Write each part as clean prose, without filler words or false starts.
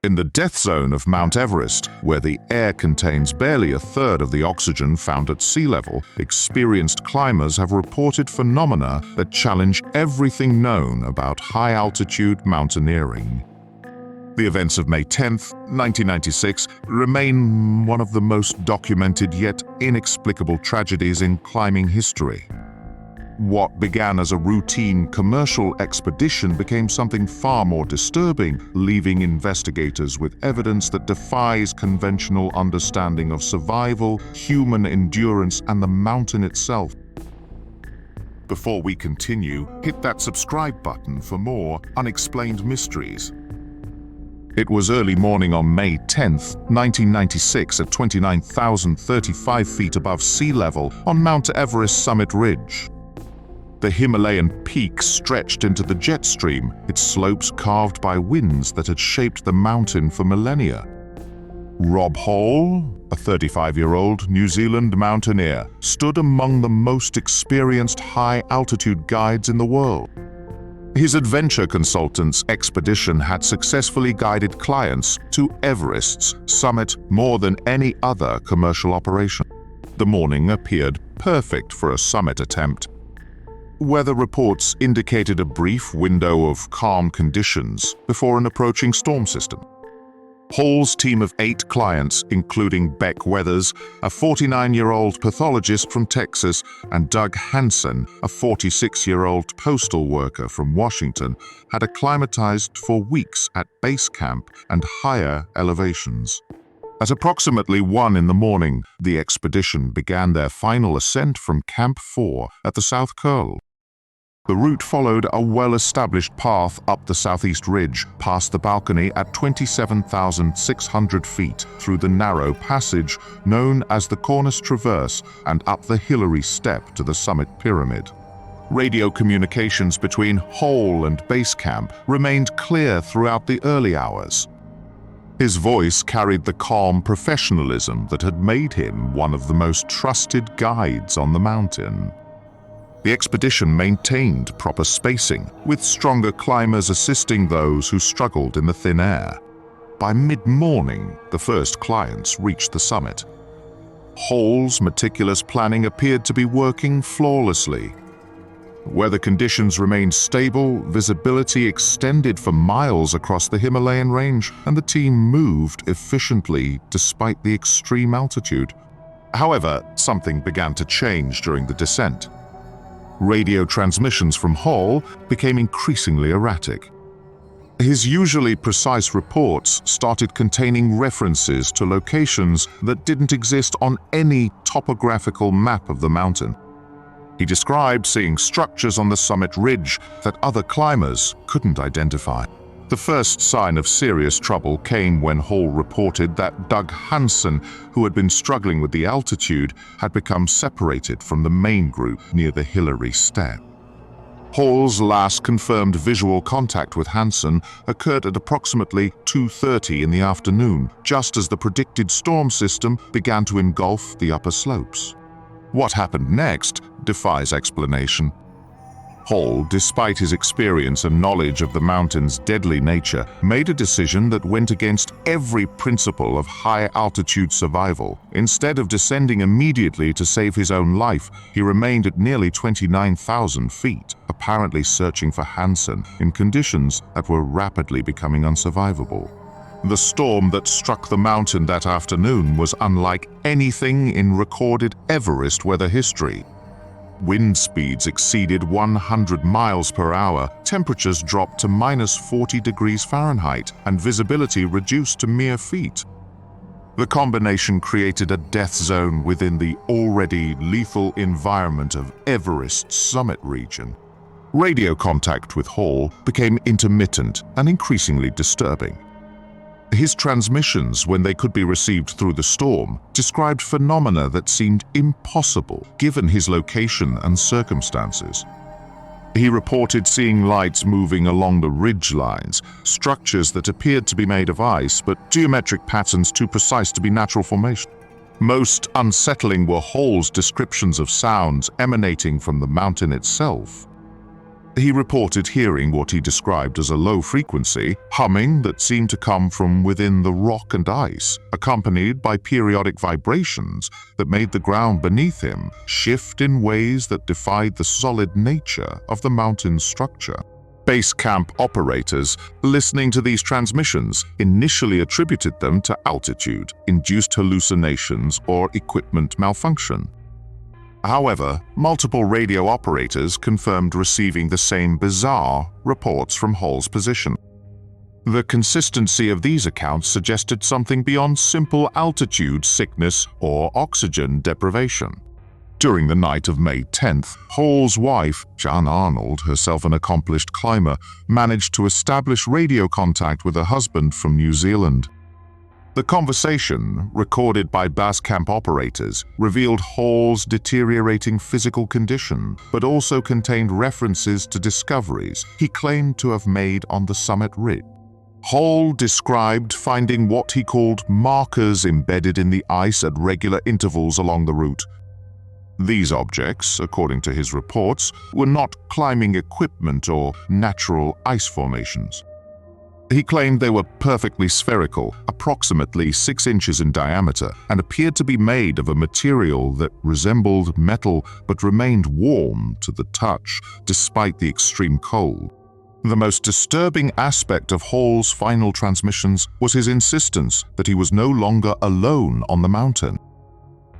In the death zone of Mount Everest, where the air contains barely a third of the oxygen found at sea level, experienced climbers have reported phenomena that challenge everything known about high-altitude mountaineering. The events of May 10, 1996, remain one of the most documented yet inexplicable tragedies in climbing history. What began as a routine commercial expedition became something far more disturbing, leaving investigators with evidence that defies conventional understanding of survival, human endurance, and the mountain itself. Before we continue, hit that subscribe button for more unexplained mysteries. It was early morning on May 10, 1996 at 29,035 feet above sea level on Mount Everest summit ridge. The Himalayan peak stretched into the jet stream, its slopes carved by winds that had shaped the mountain for millennia. Rob Hall, a 35-year-old New Zealand mountaineer, stood among the most experienced high-altitude guides in the world. His adventure consultant's expedition had successfully guided clients to Everest's summit more than any other commercial operation. The morning appeared perfect for a summit attempt. Weather reports indicated a brief window of calm conditions before an approaching storm system. Hall's team of 8 clients, including Beck Weathers, a 49-year-old pathologist from Texas, and Doug Hansen, a 46-year-old postal worker from Washington, had acclimatized for weeks at base camp and higher elevations. At approximately 1 in the morning, the expedition began their final ascent from Camp 4 at the South Curl. The route followed a well-established path up the southeast ridge, past the balcony at 27,600 feet, through the narrow passage known as the Cornice Traverse, and up the Hillary Step to the summit pyramid. Radio communications between Hall and base camp remained clear throughout the early hours. His voice carried the calm professionalism that had made him one of the most trusted guides on the mountain. The expedition maintained proper spacing, with stronger climbers assisting those who struggled in the thin air. By mid-morning, the first clients reached the summit. Hall's meticulous planning appeared to be working flawlessly. Weather conditions remained stable, visibility extended for miles across the Himalayan range, and the team moved efficiently despite the extreme altitude. However, something began to change during the descent. Radio transmissions from Hall became increasingly erratic. His usually precise reports started containing references to locations that didn't exist on any topographical map of the mountain. He described seeing structures on the summit ridge that other climbers couldn't identify. The first sign of serious trouble came when Hall reported that Doug Hansen, who had been struggling with the altitude, had become separated from the main group near the Hillary Step. Hall's last confirmed visual contact with Hansen occurred at approximately 2:30 in the afternoon, just as the predicted storm system began to engulf the upper slopes. What happened next defies explanation. Hall, despite his experience and knowledge of the mountain's deadly nature, made a decision that went against every principle of high-altitude survival. Instead of descending immediately to save his own life, he remained at nearly 29,000 feet, apparently searching for Hansen in conditions that were rapidly becoming unsurvivable. The storm that struck the mountain that afternoon was unlike anything in recorded Everest weather history. Wind speeds exceeded 100 miles per hour, temperatures dropped to -40 degrees Fahrenheit, and visibility reduced to mere feet. The combination created a death zone within the already lethal environment of Everest's summit region. Radio contact with Hall became intermittent and increasingly disturbing. His transmissions, when they could be received through the storm, described phenomena that seemed impossible given his location and circumstances. He reported seeing lights moving along the ridge lines, structures that appeared to be made of ice, but geometric patterns too precise to be natural formation. Most unsettling were Hall's descriptions of sounds emanating from the mountain itself. He reported hearing what he described as a low-frequency humming that seemed to come from within the rock and ice, accompanied by periodic vibrations that made the ground beneath him shift in ways that defied the solid nature of the mountain's structure. Base camp operators, listening to these transmissions, initially attributed them to altitude-induced hallucinations or equipment malfunction. However, multiple radio operators confirmed receiving the same bizarre reports from Hall's position. The consistency of these accounts suggested something beyond simple altitude sickness or oxygen deprivation. During the night of May 10th, Hall's wife, Jan Arnold, herself an accomplished climber, managed to establish radio contact with her husband from New Zealand. The conversation, recorded by base camp operators, revealed Hall's deteriorating physical condition, but also contained references to discoveries he claimed to have made on the summit ridge. Hall described finding what he called markers embedded in the ice at regular intervals along the route. These objects, according to his reports, were not climbing equipment or natural ice formations. He claimed they were perfectly spherical, approximately 6 inches in diameter, and appeared to be made of a material that resembled metal but remained warm to the touch despite the extreme cold. The most disturbing aspect of Hall's final transmissions was his insistence that he was no longer alone on the mountain.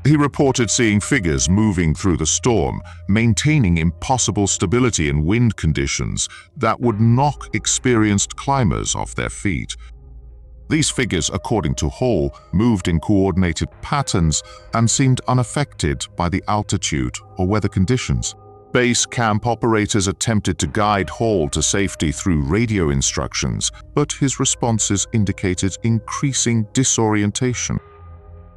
He reported seeing figures moving through the storm, maintaining impossible stability in wind conditions that would knock experienced climbers off their feet. These figures, according to Hall, moved in coordinated patterns and seemed unaffected by the altitude or weather conditions. Base camp operators attempted to guide Hall to safety through radio instructions, but his responses indicated increasing disorientation.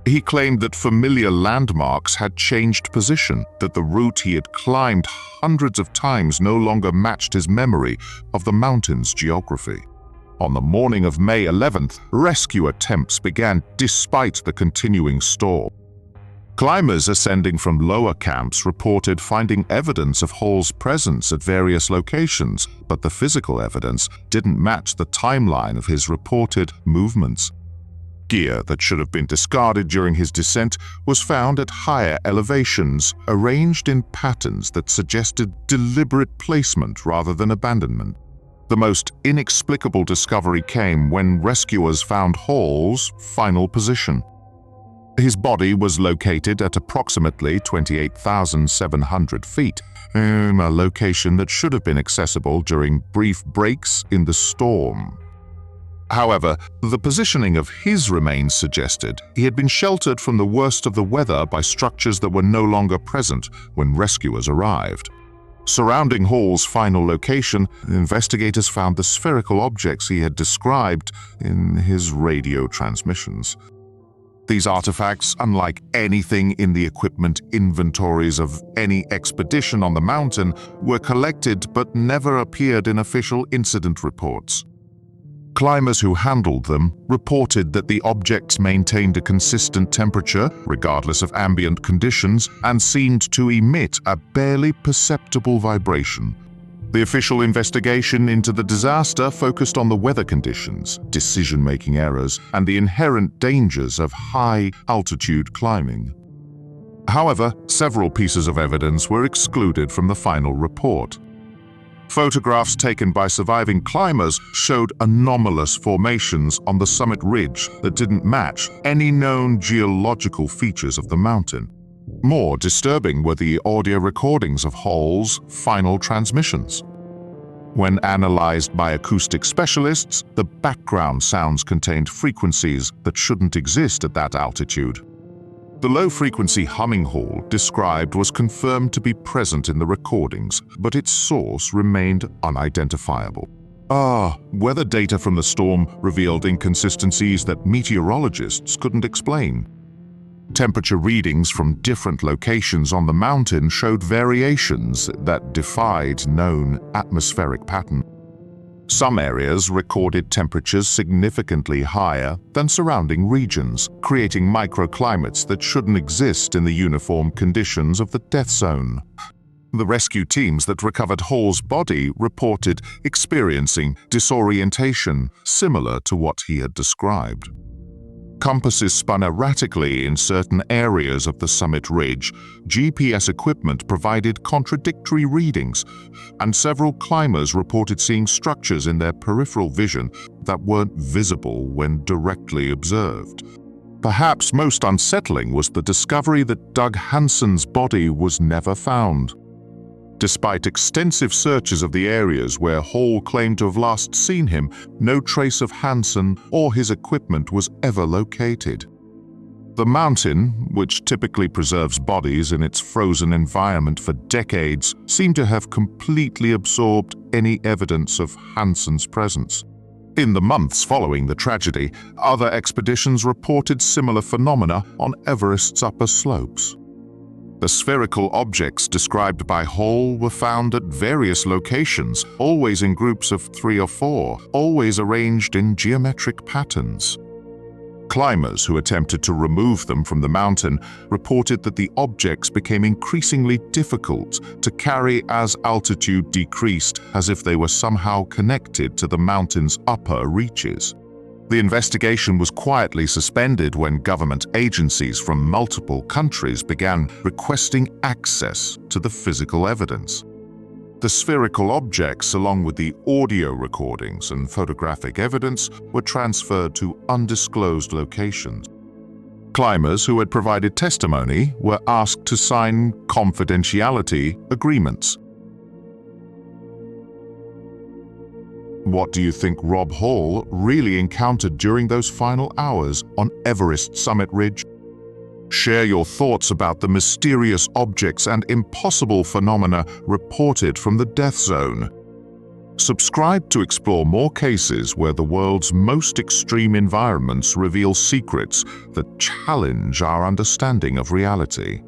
He claimed that familiar landmarks had changed position, that the route he had climbed hundreds of times no longer matched his memory of the mountain's geography. On the morning of May 11th, rescue attempts began despite the continuing storm. Climbers ascending from lower camps reported finding evidence of Hall's presence at various locations, but the physical evidence didn't match the timeline of his reported movements. Gear that should have been discarded during his descent was found at higher elevations, arranged in patterns that suggested deliberate placement rather than abandonment. The most inexplicable discovery came when rescuers found Hall's final position. His body was located at approximately 28,700 feet, in a location that should have been accessible during brief breaks in the storm. However, the positioning of his remains suggested he had been sheltered from the worst of the weather by structures that were no longer present when rescuers arrived. Surrounding Hall's final location, investigators found the spherical objects he had described in his radio transmissions. These artifacts, unlike anything in the equipment inventories of any expedition on the mountain, were collected but never appeared in official incident reports. Climbers who handled them reported that the objects maintained a consistent temperature, regardless of ambient conditions, and seemed to emit a barely perceptible vibration. The official investigation into the disaster focused on the weather conditions, decision-making errors, and the inherent dangers of high-altitude climbing. However, several pieces of evidence were excluded from the final report. Photographs taken by surviving climbers showed anomalous formations on the summit ridge that didn't match any known geological features of the mountain. More disturbing were the audio recordings of Hall's final transmissions. When analyzed by acoustic specialists, the background sounds contained frequencies that shouldn't exist at that altitude. The low-frequency humming Hall described was confirmed to be present in the recordings, but its source remained unidentifiable. Weather data from the storm revealed inconsistencies that meteorologists couldn't explain. Temperature readings from different locations on the mountain showed variations that defied known atmospheric patterns. Some areas recorded temperatures significantly higher than surrounding regions, creating microclimates that shouldn't exist in the uniform conditions of the death zone. The rescue teams that recovered Hall's body reported experiencing disorientation similar to what he had described. Compasses spun erratically in certain areas of the summit ridge, GPS equipment provided contradictory readings, and several climbers reported seeing structures in their peripheral vision that weren't visible when directly observed. Perhaps most unsettling was the discovery that Doug Hansen's body was never found. Despite extensive searches of the areas where Hall claimed to have last seen him, no trace of Hansen or his equipment was ever located. The mountain, which typically preserves bodies in its frozen environment for decades, seemed to have completely absorbed any evidence of Hansen's presence. In the months following the tragedy, other expeditions reported similar phenomena on Everest's upper slopes. The spherical objects described by Hall were found at various locations, always in groups of 3 or 4, always arranged in geometric patterns. Climbers who attempted to remove them from the mountain reported that the objects became increasingly difficult to carry as altitude decreased, as if they were somehow connected to the mountain's upper reaches. The investigation was quietly suspended when government agencies from multiple countries began requesting access to the physical evidence. The spherical objects, along with the audio recordings and photographic evidence, were transferred to undisclosed locations. Climbers who had provided testimony were asked to sign confidentiality agreements. What do you think Rob Hall really encountered during those final hours on Everest summit ridge? Share your thoughts about the mysterious objects and impossible phenomena reported from the death zone. Subscribe to explore more cases where the world's most extreme environments reveal secrets that challenge our understanding of reality.